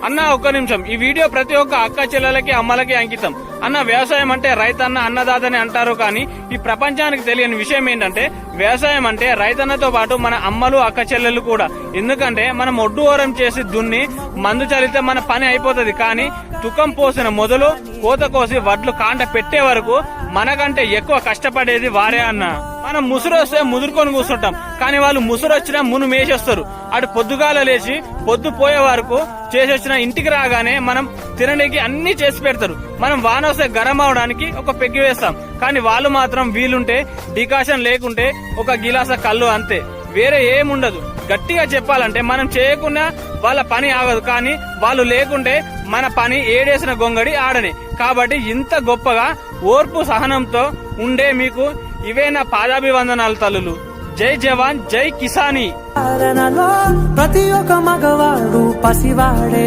అన్న ఒక్క నిమిషం, ఈ వీడియో ప్రతి ఒక్క అక్క చెల్లెలకి అమ్మలకి అంకితం. అన్న వ్యవసాయం అంటే రైతన్న అన్నదాతని అంటారు, కానీ ఈ ప్రపంచానికి తెలియని విషయం ఏంటంటే వ్యవసాయం అంటే రైతన్నతో పాటు మన అమ్మలు అక్క చెల్లెలు కూడా. ఎందుకంటే మనం ఒడ్డు ఓరం చేసి దున్ని మందు చల్లితే మన పని అయిపోతుంది, కానీ తుకం పోసిన మొదలు కోత కోసి వడ్లు కాంట పెట్టే వరకు మనకంటే ఎక్కువ కష్టపడేది వారే అన్న. మనం ముసురు వస్తే ముదురుకొని కూర్చుంటాం, కానీ వాళ్ళు ముసురు వచ్చినా మును మేసేస్తారు. అటు పొద్దుగాల లేచి పొద్దు పోయే వరకు చేసొచ్చిన ఇంటికి రాగానే మనం తినడానికి అన్ని చేసి పెడతారు. మనం వాన వస్తే గరం అవడానికి ఒక పెగ్గి వేస్తాం, కానీ వాళ్ళు మాత్రం వీలుంటే డికాషన్ లేకుంటే ఒక గిలాస కళ్ళు అంతే, వేరే ఏముండదు. గట్టిగా చెప్పాలంటే మనం చేయకుండా వాళ్ళ పని ఆగదు, కానీ వాళ్ళు లేకుంటే మన పని ఏడేసిన గొంగడి ఆడనే. కాబట్టి ఇంత గొప్పగా ఓర్పు సహనంతో ఉండే మీకు ఇవే నా పాదాభివందనాలు తల్లులు. జై జవాన్ జై కిసానీ. ప్రతి ఒక్క మగవాడు పసివాడే.